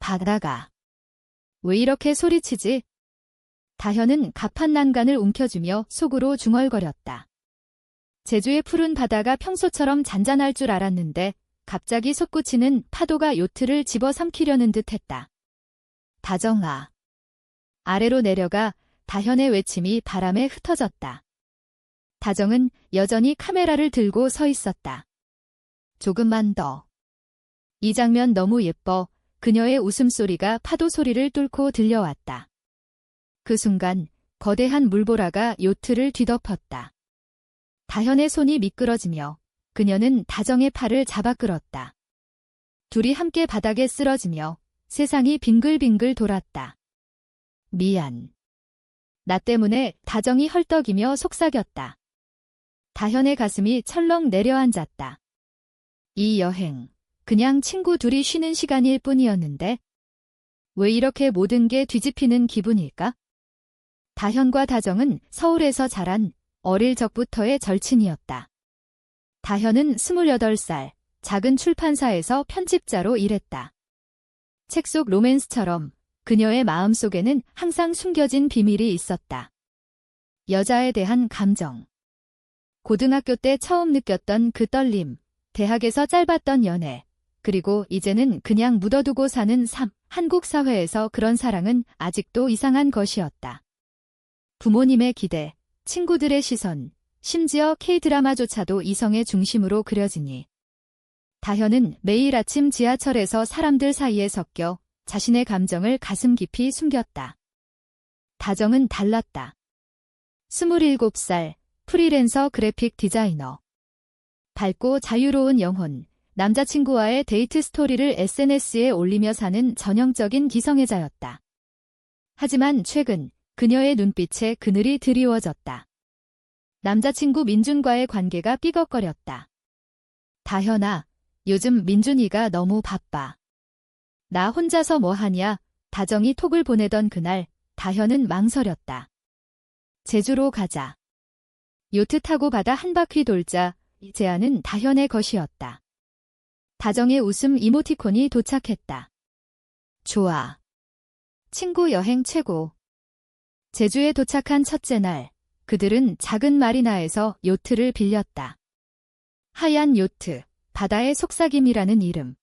바다가 왜 이렇게 소리치지? 다현은 갑판 난간을 움켜쥐며 속으로 중얼거렸다. 제주의 푸른 바다가 평소처럼 잔잔할 줄 알았는데 갑자기 솟구치는 파도가 요트를 집어삼키려는 듯했다. 다정아. 아래로 내려가 다현의 외침이 바람에 흩어졌다. 다정은 여전히 카메라를 들고 서 있었다. 조금만 더. 이 장면 너무 예뻐. 그녀의 웃음소리가 파도 소리를 뚫고 들려왔다. 그 순간 거대한 물보라가 요트를 뒤덮었다. 다현의 손이 미끄러지며 그녀는 다정의 팔을 잡아 끌었다. 둘이 함께 바닥에 쓰러지며 세상이 빙글빙글 돌았다. 미안. 나 때문에. 다정이 헐떡이며 속삭였다. 다현의 가슴이 철렁 내려앉았다. 이 여행, 그냥 친구 둘이 쉬는 시간일 뿐이었는데 왜 이렇게 모든 게 뒤집히는 기분일까? 다현과 다정은 서울에서 자란 어릴 적부터의 절친이었다. 다현은 28살, 작은 출판사에서 편집자로 일했다. 책 속 로맨스처럼 그녀의 마음속에는 항상 숨겨진 비밀이 있었다. 여자에 대한 감정. 고등학교 때 처음 느꼈던 그 떨림, 대학에서 짧았던 연애, 그리고 이제는 그냥 묻어두고 사는 삶. 한국 사회에서 그런 사랑은 아직도 이상한 것이었다. 부모님의 기대, 친구들의 시선, 심지어 K-드라마조차도 이성의 중심으로 그려지니 다현은 매일 아침 지하철에서 사람들 사이에 섞여 자신의 감정을 가슴 깊이 숨겼다. 다정은 달랐다. 27살, 프리랜서 그래픽 디자이너. 밝고 자유로운 영혼, 남자친구와의 데이트 스토리를 SNS에 올리며 사는 전형적인 기성애자였다. 하지만 최근 그녀의 눈빛에 그늘이 드리워졌다. 남자친구 민준과의 관계가 삐걱거렸다. 다현아, 요즘 민준이가 너무 바빠. 나 혼자서 뭐 하냐? 다정이 톡을 보내던 그날, 다현은 망설였다. 제주로 가자. 요트 타고 바다 한 바퀴 돌자. 이 제안은 다현의 것이었다. 다정의 웃음 이모티콘이 도착했다. 좋아. 친구 여행 최고. 제주에 도착한 첫째 날, 그들은 작은 마리나에서 요트를 빌렸다. 하얀 요트, 바다의 속삭임이라는 이름.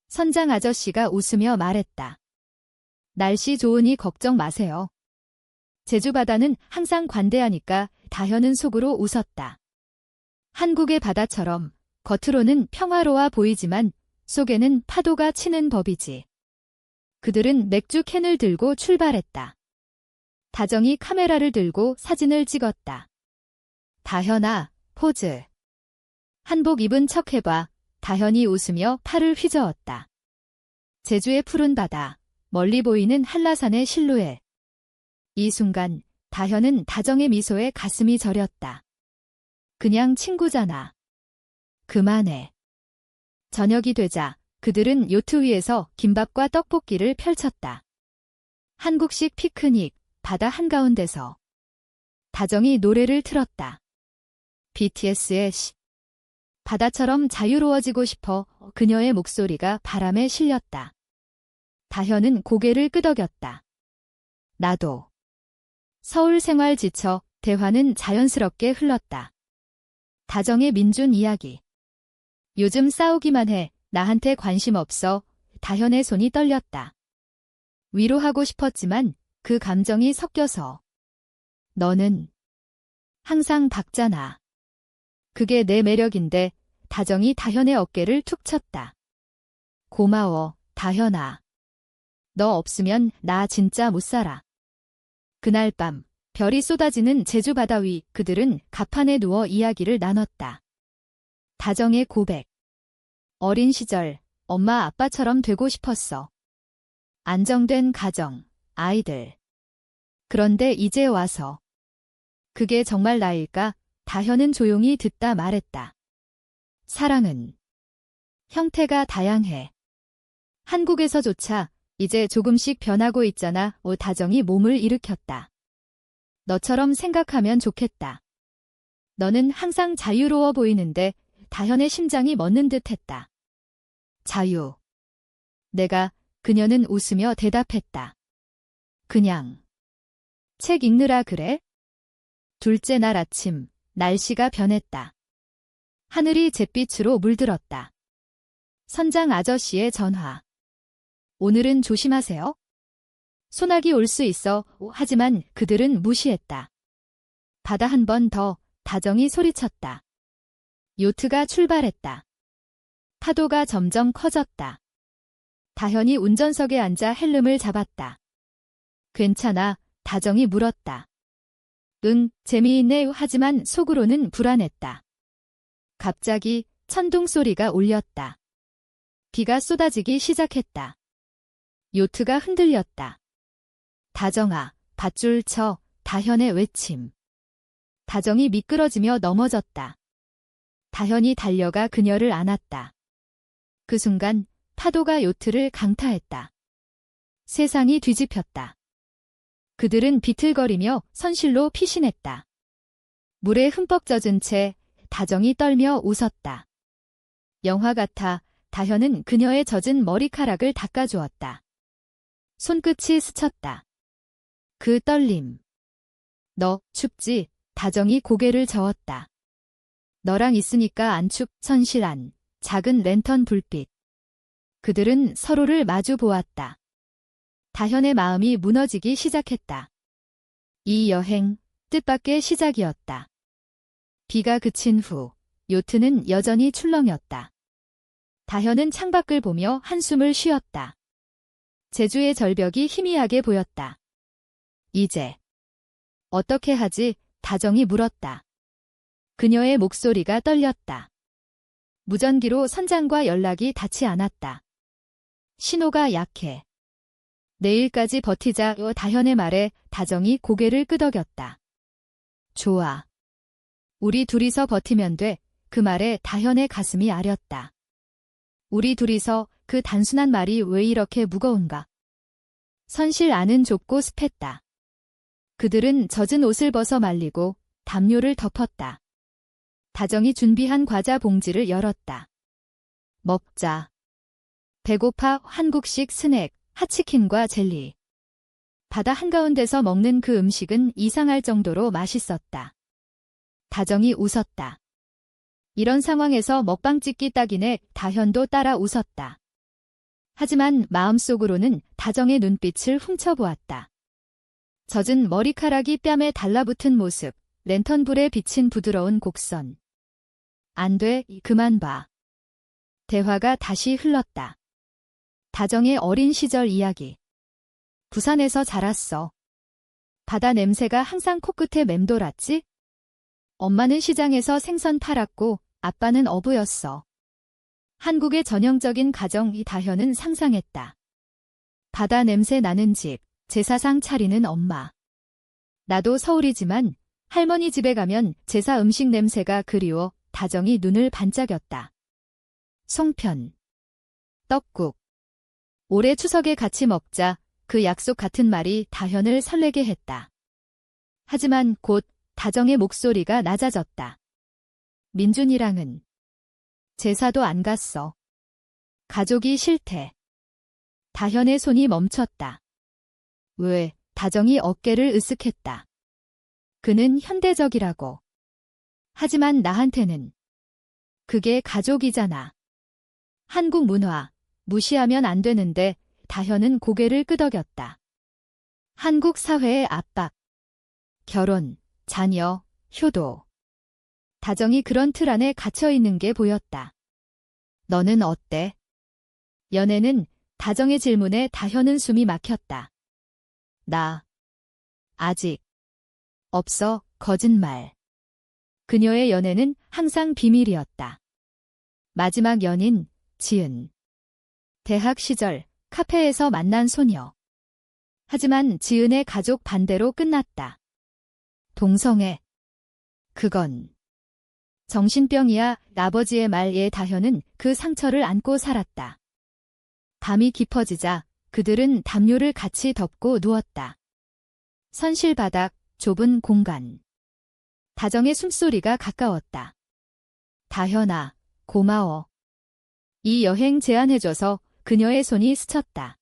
선장 아저씨가 웃으며 말했다. 날씨 좋으니 걱정 마세요. 제주 바다는 항상 관대하니까. 다현은 속으로 웃었다. 한국의 바다처럼 겉으로는 평화로워 보이지만 속에는 파도가 치는 법이지. 그들은 맥주 캔을 들고 출발했다. 다정이 카메라를 들고 사진을 찍었다. 다현아, 포즈. 한복 입은 척 해봐. 다현이 웃으며 팔을 휘저었다. 제주의 푸른 바다, 멀리 보이는 한라산의 실루엣. 이 순간 다현은 다정의 미소에 가슴이 저렸다. 그냥 친구잖아. 그만해. 저녁이 되자 그들은 요트 위에서 김밥과 떡볶이를 펼쳤다. 한국식 피크닉, 바다 한가운데서. 다정이 노래를 틀었다. BTS의 시. 바다처럼 자유로워지고 싶어. 그녀의 목소리가 바람에 실렸다. 다현은 고개를 끄덕였다. 나도. 서울 생활 지쳐 대화는 자연스럽게 흘렀다. 다정의 민준 이야기. 요즘 싸우기만 해. 나한테 관심 없어. 다현의 손이 떨렸다. 위로하고 싶었지만 그 감정이 섞여서. 너는 항상 박잖아. 그게 내 매력인데. 다정이 다현의 어깨를 툭 쳤다. 고마워, 다현아. 너 없으면 나 진짜 못 살아. 그날 밤, 별이 쏟아지는 제주 바다 위, 그들은 갑판에 누워 이야기를 나눴다. 다정의 고백. 어린 시절, 엄마 아빠처럼 되고 싶었어. 안정된 가정, 아이들. 그런데 이제 와서. 그게 정말 나일까? 다현은 조용히 듣다 말했다. 사랑은 형태가 다양해. 한국에서조차 이제 조금씩 변하고 있잖아. 다정이 몸을 일으켰다. 너처럼 생각하면 좋겠다. 너는 항상 자유로워 보이는데. 다현의 심장이 멎는 듯했다. 자유. 내가 그녀는 웃으며 대답했다. 그냥. 책 읽느라 그래? 둘째 날 아침, 날씨가 변했다. 하늘이 잿빛으로 물들었다. 선장 아저씨의 전화. 오늘은 조심하세요. 소나기 올 수 있어. 하지만 그들은 무시했다. 바다 한 번 더, 다정이 소리쳤다. 요트가 출발했다. 파도가 점점 커졌다. 다현이 운전석에 앉아 헬름을 잡았다. 괜찮아, 다정이 물었다. 응, 재미있네. 하지만 속으로는 불안했다. 갑자기 천둥 소리가 울렸다. 비가 쏟아지기 시작했다. 요트가 흔들렸다. 다정아, 밧줄 쳐. 다현의 외침. 다정이 미끄러지며 넘어졌다. 다현이 달려가 그녀를 안았다. 그 순간 파도가 요트를 강타했다. 세상이 뒤집혔다. 그들은 비틀거리며 선실로 피신했다. 물에 흠뻑 젖은 채 다정이 떨며 웃었다. 영화 같아. 다현은 그녀의 젖은 머리카락을 닦아주었다. 손끝이 스쳤다. 그 떨림. 너 춥지? 다정이 고개를 저었다. 너랑 있으니까 안 춥. 선실 안. 작은 랜턴 불빛. 그들은 서로를 마주 보았다. 다현의 마음이 무너지기 시작했다. 이 여행, 뜻밖의 시작이었다. 비가 그친 후, 요트는 여전히 출렁였다. 다현은 창밖을 보며 한숨을 쉬었다. 제주의 절벽이 희미하게 보였다. 이제 어떻게 하지? 다정이 물었다. 그녀의 목소리가 떨렸다. 무전기로 선장과 연락이 닿지 않았다. 신호가 약해. 내일까지 버티자. 다현의 말에 다정이 고개를 끄덕였다. 좋아. 우리 둘이서 버티면 돼. 그 말에 다현의 가슴이 아렸다. 우리 둘이서, 그 단순한 말이 왜 이렇게 무거운가? 선실 안은 좁고 습했다. 그들은 젖은 옷을 벗어 말리고 담요를 덮었다. 다정이 준비한 과자 봉지를 열었다. 먹자. 배고파. 한국식 스낵, 핫치킨과 젤리. 바다 한가운데서 먹는 그 음식은 이상할 정도로 맛있었다. 다정이 웃었다. 이런 상황에서 먹방 찍기 딱이네. 다현도 따라 웃었다. 하지만 마음속으로는 다정의 눈빛을 훔쳐보았다. 젖은 머리카락이 뺨에 달라붙은 모습, 랜턴불에 비친 부드러운 곡선. 안 돼, 그만 봐. 대화가 다시 흘렀다. 다정의 어린 시절 이야기. 부산에서 자랐어. 바다 냄새가 항상 코끝에 맴돌았지? 엄마는 시장에서 생선 팔았고 아빠는 어부였어. 한국의 전형적인 가정. 다현은 상상했다. 바다 냄새 나는 집, 제사상 차리는 엄마. 나도 서울이지만 할머니 집에 가면 제사 음식 냄새가 그리워. 다정이 눈을 반짝였다. 송편. 떡국. 올해 추석에 같이 먹자. 그 약속 같은 말이 다현을 설레게 했다. 하지만 곧 다정의 목소리가 낮아졌다. 민준이랑은 제사도 안 갔어. 가족이 싫대. 다현의 손이 멈췄다. 왜? 다정이 어깨를 으쓱했다. 그는 현대적이라고. 하지만 나한테는 그게 가족이잖아. 한국 문화, 무시하면 안 되는데. 다현은 고개를 끄덕였다. 한국 사회의 압박, 결혼, 자녀, 효도. 다정이 그런 틀 안에 갇혀있는 게 보였다. 너는 어때? 연애는? 다정의 질문에 다현은 숨이 막혔다. 나 아직 없어. 거짓말. 그녀의 연애는 항상 비밀이었다. 마지막 연인, 지은. 대학 시절 카페에서 만난 소녀. 하지만 지은의 가족 반대로 끝났다. 동성애. 그건 정신병이야. 아버지의 말에 다현은 그 상처를 안고 살았다. 밤이 깊어지자 그들은 담요를 같이 덮고 누웠다. 선실 바닥, 좁은 공간. 다정의 숨소리가 가까웠다. 다현아, 고마워. 이 여행 제안해줘서. 그녀의 손이 스쳤다.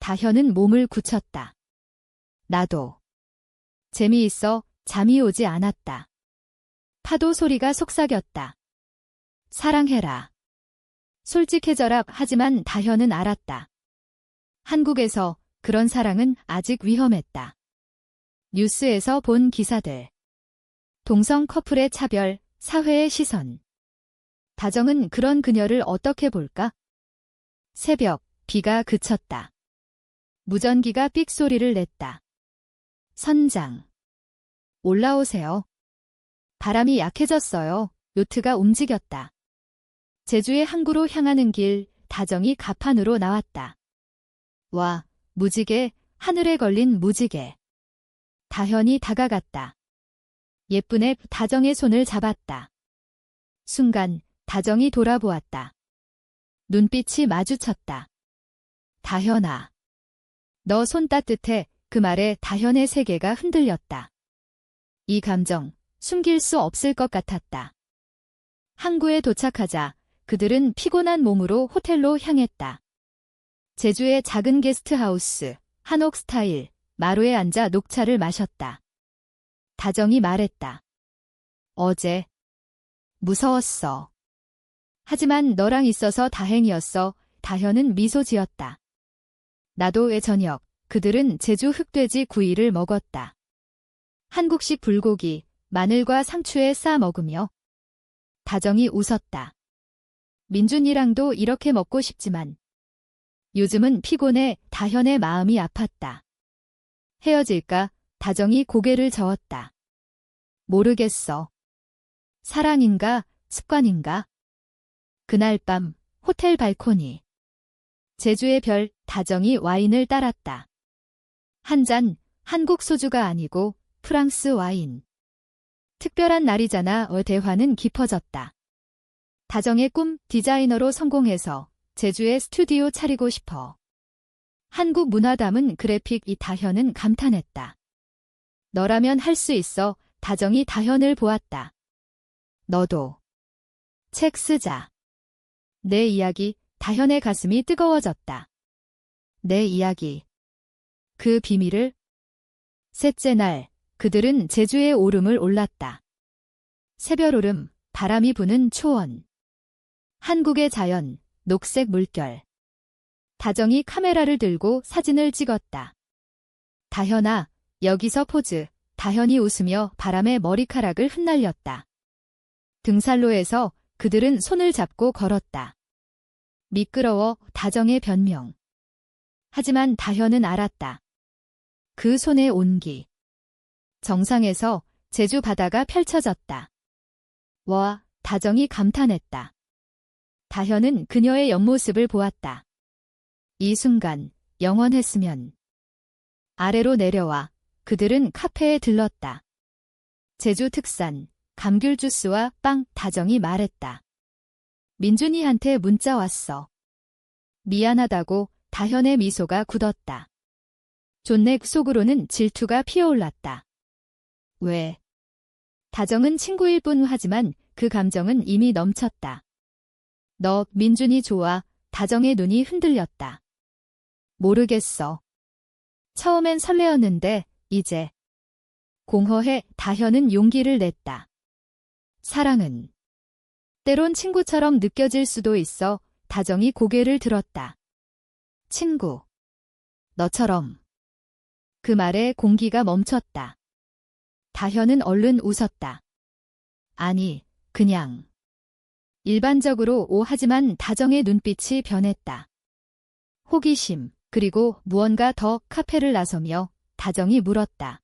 다현은 몸을 굳혔다. 나도. 재미있어 잠이 오지 않았다. 파도 소리가 속삭였다. 사랑해라. 솔직해져라. 하지만 다현은 알았다. 한국에서 그런 사랑은 아직 위험했다. 뉴스에서 본 기사들. 동성 커플의 차별, 사회의 시선. 다정은 그런 그녀를 어떻게 볼까? 새벽, 비가 그쳤다. 무전기가 삑 소리를 냈다. 선장. 올라오세요. 바람이 약해졌어요. 요트가 움직였다. 제주의 항구로 향하는 길, 다정이 갑판으로 나왔다. 와, 무지개, 하늘에 걸린 무지개. 다현이 다가갔다. 예쁜애 다정의 손을 잡았다. 순간 다정이 돌아보았다. 눈빛이 마주쳤다. 다현아. 너 손 따뜻해. 그 말에 다현의 세계가 흔들렸다. 이 감정 숨길 수 없을 것 같았다. 항구에 도착하자 그들은 피곤한 몸으로 호텔로 향했다. 제주의 작은 게스트하우스, 한옥 스타일, 마루에 앉아 녹차를 마셨다. 다정이 말했다. 어제 무서웠어. 하지만 너랑 있어서 다행이었어. 다현은 미소 지었다. 나도의 저녁, 그들은 제주 흑돼지 구이를 먹었다. 한국식 불고기, 마늘과 상추에 싸 먹으며 다정이 웃었다. 민준이랑도 이렇게 먹고 싶지만 요즘은 피곤해. 다현의 마음이 아팠다. 헤어질까? 다정이 고개를 저었다. 모르겠어. 사랑인가? 습관인가? 그날 밤 호텔 발코니. 제주의 별, 다정이 와인을 따랐다. 한 잔, 한국 소주가 아니고 프랑스 와인. 특별한 날이잖아. 대화는 깊어졌다. 다정의 꿈, 디자이너로 성공해서 제주에 스튜디오 차리고 싶어. 한국 문화 담은 그래픽. 이 다현은 감탄했다. 너라면 할 수 있어. 다정이 다현을 보았다. 너도. 책 쓰자. 내 이야기. 다현의 가슴이 뜨거워졌다. 내 이야기. 그 비밀을? 셋째 날, 그들은 제주의 오름을 올랐다. 새별오름, 바람이 부는 초원. 한국의 자연, 녹색 물결. 다정이 카메라를 들고 사진을 찍었다. 다현아, 여기서 포즈. 다현이 웃으며 바람에 머리카락을 흩날렸다. 등산로에서 그들은 손을 잡고 걸었다. 미끄러워. 다정의 변명. 하지만 다현은 알았다. 그 손의 온기. 정상에서 제주 바다가 펼쳐졌다. 와, 다정이 감탄했다. 다현은 그녀의 옆모습을 보았다. 이 순간 영원했으면. 아래로 내려와 그들은 카페에 들렀다. 제주 특산 감귤 주스와 빵. 다정이 말했다. 민준이한테 문자 왔어. 미안하다고. 다현의 미소가 굳었다. 존넥 속으로는 질투가 피어올랐다. 왜? 다정은 친구일 뿐. 하지만 그 감정은 이미 넘쳤다. 너 민준이 좋아. 다정의 눈이 흔들렸다. 모르겠어. 처음엔 설레었는데 이제. 공허해. 다현은 용기를 냈다. 사랑은 때론 친구처럼 느껴질 수도 있어. 다정이 고개를 들었다. 친구. 너처럼. 그 말에 공기가 멈췄다. 다현은 얼른 웃었다. 아니, 그냥. 일반적으로. 하지만 다정의 눈빛이 변했다. 호기심, 그리고 무언가 더. 카페를 나서며 다정이 물었다.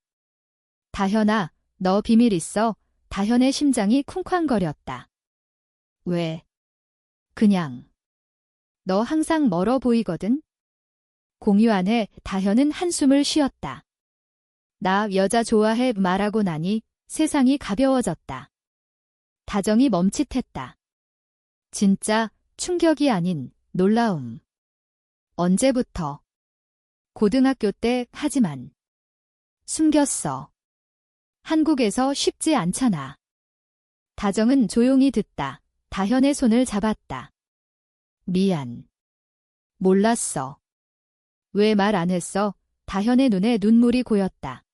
다현아, 너 비밀 있어? 다현의 심장이 쿵쾅거렸다. 왜? 그냥. 너 항상 멀어 보이거든? 공유 안에. 다현은 한숨을 쉬었다. 나 여자 좋아해. 말하고 나니 세상이 가벼워졌다. 다정이 멈칫했다. 진짜 충격이 아닌 놀라움. 언제부터? 고등학교 때. 하지만 숨겼어. 한국에서 쉽지 않잖아. 다정은 조용히 듣다. 다현의 손을 잡았다. 미안. 몰랐어. 왜 말 안 했어? 다현의 눈에 눈물이 고였다.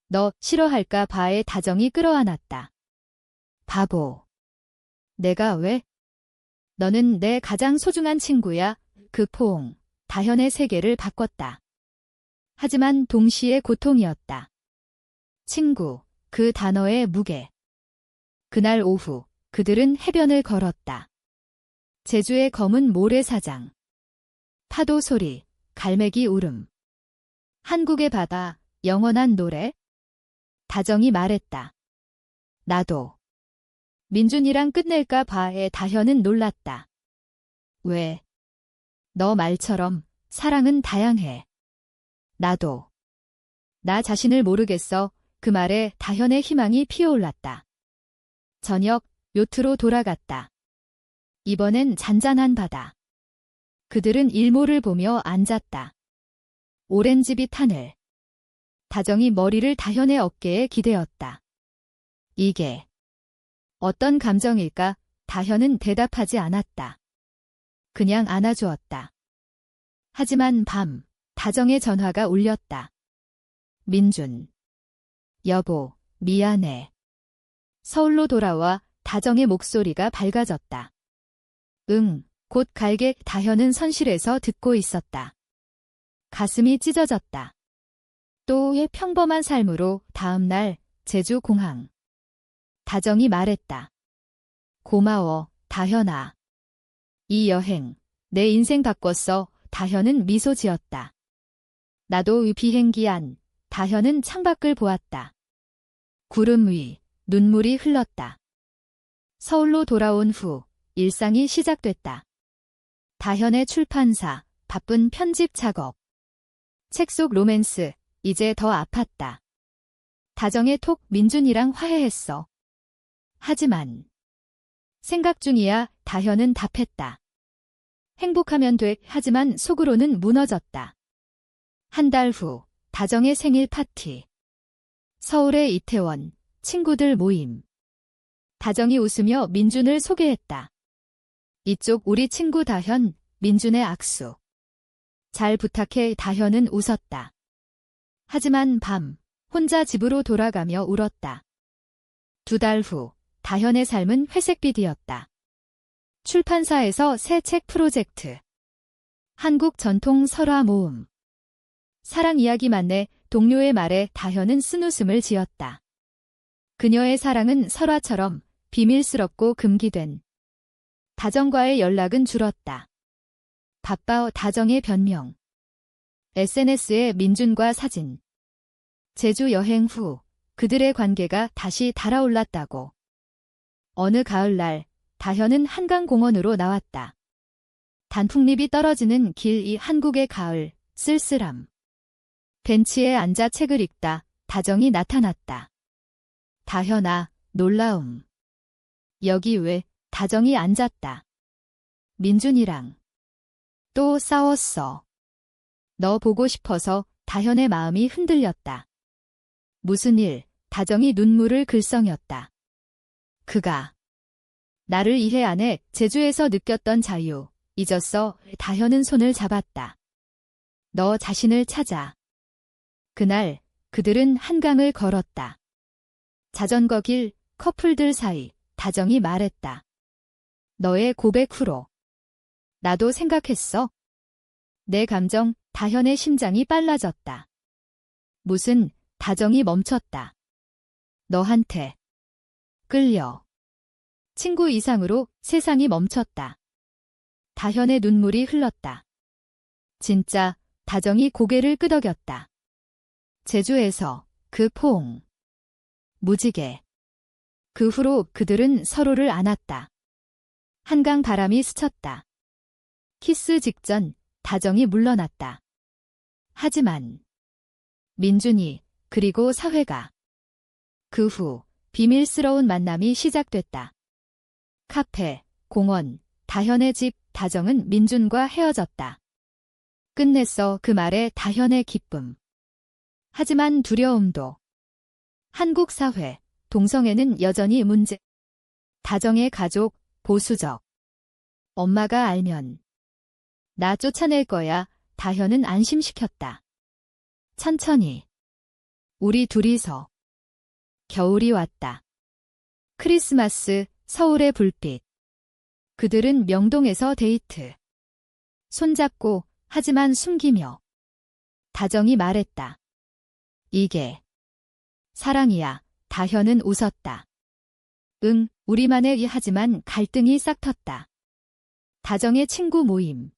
너 싫어할까 봐의 다정이 끌어안았다. 바보. 내가 왜? 너는 내 가장 소중한 친구야. 그 포옹, 다현의 세계를 바꿨다. 하지만 동시에 고통이었다. 친구, 그 단어의 무게. 그날 오후, 그들은 해변을 걸었다. 제주의 검은 모래사장. 파도 소리, 갈매기 울음. 한국의 바다, 영원한 노래? 다정이 말했다. 나도. 민준이랑 끝낼까 봐에 다현은 놀랐다. 왜? 너 말처럼 사랑은 다양해. 나도. 나 자신을 모르겠어. 그 말에 다현의 희망이 피어올랐다. 저녁, 요트로 돌아갔다. 이번엔 잔잔한 바다. 그들은 일몰을 보며 앉았다. 오렌지빛 하늘. 다정이 머리를 다현의 어깨에 기대었다. 이게 어떤 감정일까? 다현은 대답하지 않았다. 그냥 안아주었다. 하지만 밤, 다정의 전화가 울렸다. 민준. 여보, 미안해. 서울로 돌아와 다정의 목소리가 밝아졌다. 응, 곧 갈게. 다현은 선실에서 듣고 있었다. 가슴이 찢어졌다. 또의 평범한 삶으로 다음 날 제주 공항. 다정이 말했다. 고마워, 다현아. 이 여행, 내 인생 바꿨어. 다현은 미소 지었다. 나도 비행기 안. 다현은 창밖을 보았다. 구름 위, 눈물이 흘렀다. 서울로 돌아온 후, 일상이 시작됐다. 다현의 출판사, 바쁜 편집 작업. 책 속 로맨스, 이제 더 아팠다. 다정의 톡 민준이랑 화해했어. 하지만 생각 중이야. 다현은 답했다. 행복하면 돼. 하지만 속으로는 무너졌다. 한 달 후, 다정의 생일 파티. 서울의 이태원, 친구들 모임. 다정이 웃으며 민준을 소개했다. 이쪽 우리 친구 다현, 민준의 악수. 잘 부탁해. 다현은 웃었다. 하지만 밤, 혼자 집으로 돌아가며 울었다. 2달 후, 다현의 삶은 회색빛이었다. 출판사에서 새 책 프로젝트. 한국 전통 설화 모음. 사랑 이야기 만내. 동료의 말에 다현은 쓴웃음을 지었다. 그녀의 사랑은 설화처럼 비밀스럽고 금기된. 다정과의 연락은 줄었다. 바빠. 다정의 변명. SNS에 민준과 사진. 제주 여행 후 그들의 관계가 다시 달아올랐다고. 어느 가을날 다현은 한강공원으로 나왔다. 단풍잎이 떨어지는 길. 이 한국의 가을, 쓸쓸함. 벤치에 앉아 책을 읽다 다정이 나타났다. 다현아, 놀라움. 여기 왜? 다정이 앉았다. 민준이랑 또 싸웠어. 너 보고 싶어서. 다현의 마음이 흔들렸다. 무슨 일? 다정이 눈물을 글썽였다. 그가 나를 이해 안 해. 제주에서 느꼈던 자유. 잊었어. 다현은 손을 잡았다. 너 자신을 찾아. 그날 그들은 한강을 걸었다. 자전거 길, 커플들 사이. 다정이 말했다. 너의 고백 후로 나도 생각했어. 내 감정. 다현의 심장이 빨라졌다. 무슨? 다정이 멈췄다. 너한테 끌려. 친구 이상으로 세상이 멈췄다. 다현의 눈물이 흘렀다. 진짜? 다정이 고개를 끄덕였다. 제주에서 그 포옹. 무지개. 그 후로 그들은 서로를 안았다. 한강 바람이 스쳤다. 키스 직전 다정이 물러났다. 하지만 민준이 그리고 사회가. 그 후 비밀스러운 만남이 시작됐다. 카페, 공원, 다현의 집. 다정은 민준과 헤어졌다. 끝냈어. 그 말에 다현의 기쁨. 하지만 두려움도. 한국 사회, 동성애는 여전히 문제. 다정의 가족, 보수적. 엄마가 알면 나 쫓아낼 거야. 다현은 안심시켰다. 천천히. 우리 둘이서. 겨울이 왔다. 크리스마스, 서울의 불빛. 그들은 명동에서 데이트. 손잡고 하지만 숨기며. 다정이 말했다. 이게 사랑이야. 다현은 웃었다. 응, 우리만의 하지만 갈등이 싹 텄다. 다정의 친구 모임.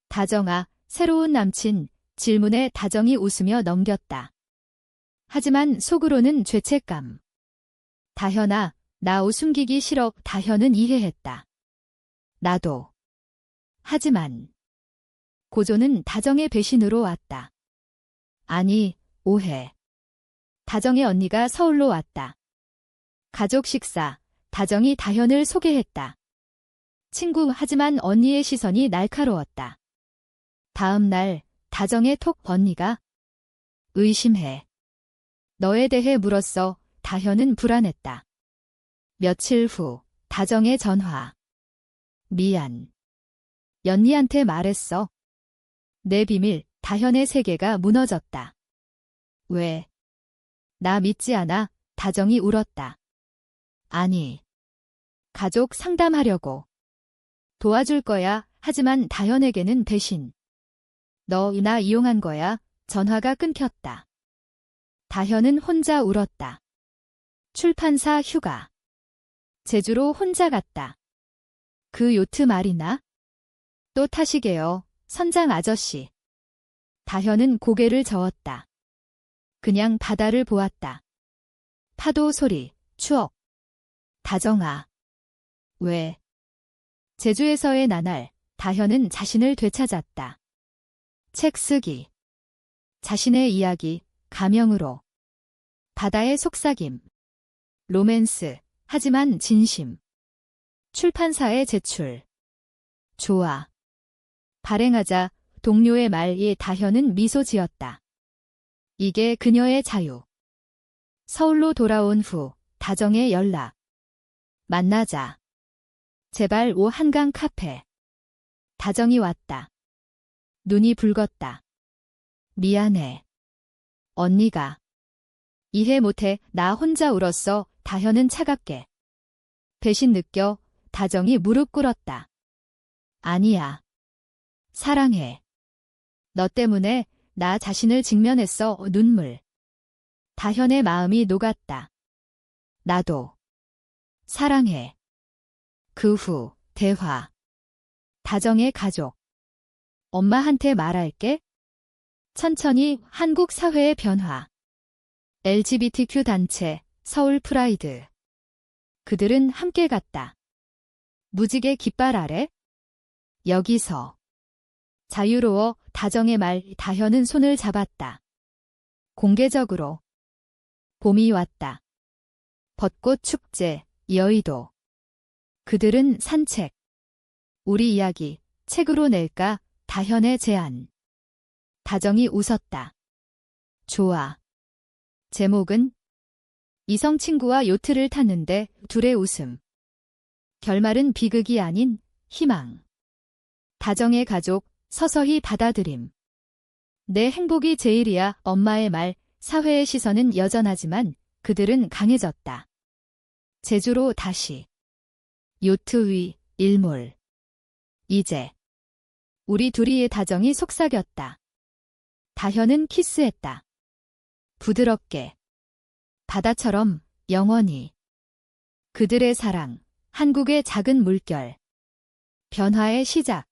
다정아, 새로운 남친. 질문에 다정이 웃으며 넘겼다. 하지만 속으로는 죄책감. 다현아, 나 숨기기 싫어. 다현은 이해했다. 나도. 하지만 고조는 다정의 배신으로 왔다. 아니, 오해. 다정의 언니가 서울로 왔다. 가족 식사. 다정이 다현을 소개했다. 친구 하지만 언니의 시선이 날카로웠다. 다음 날 다정의 톡 언니가 의심해. 너에 대해 물었어. 다현은 불안했다. 며칠 후 다정의 전화. 미안. 연니한테 말했어. 내 비밀. 다현의 세계가 무너졌다. 왜? 나 믿지 않아. 다정이 울었다. 아니. 가족 상담하려고. 도와줄 거야. 하지만 다현에게는 배신. 너 나 이용한 거야. 전화가 끊겼다. 다현은 혼자 울었다. 출판사 휴가. 제주로 혼자 갔다. 그 요트 말이나? 또 타시게요. 선장 아저씨. 다현은 고개를 저었다. 그냥 바다를 보았다. 파도 소리, 추억. 다정아. 왜? 제주에서의 나날, 다현은 자신을 되찾았다. 책 쓰기. 자신의 이야기, 가명으로. 바다의 속삭임. 로맨스, 하지만 진심. 출판사에 제출. 좋아. 발행하자. 동료의 말에 다현은 미소 지었다. 이게 그녀의 자유. 서울로 돌아온 후 다정의 연락. 만나자. 제발 오 한강 카페. 다정이 왔다. 눈이 붉었다. 미안해. 언니가. 이해 못해. 나 혼자 울었어. 다현은 차갑게. 배신 느껴. 다정이 무릎 꿇었다. 아니야. 사랑해. 너 때문에 나 자신을 직면했어. 눈물. 다현의 마음이 녹았다. 나도. 사랑해. 그 후 대화. 다정의 가족. 엄마한테 말할게. 천천히 한국 사회의 변화. LGBTQ 단체, 서울 프라이드. 그들은 함께 갔다. 무지개 깃발 아래. 여기서. 자유로워. 다정의 말. 다현은 손을 잡았다. 공개적으로. 봄이 왔다. 벚꽃 축제, 여의도. 그들은 산책. 우리 이야기, 책으로 낼까? 다현의 제안. 다정이 웃었다. 좋아. 제목은? 이성 친구와 요트를 탔는데 둘의 웃음. 결말은 비극이 아닌 희망. 다정의 가족, 서서히 받아들임. 내 행복이 제일이야. 엄마의 말. 사회의 시선은 여전하지만 그들은 강해졌다. 제주로 다시. 요트 위, 일몰. 이제. 우리 둘이의 다정이 속삭였다. 다현은 키스했다. 부드럽게. 바다처럼 영원히. 그들의 사랑, 한국의 작은 물결. 변화의 시작.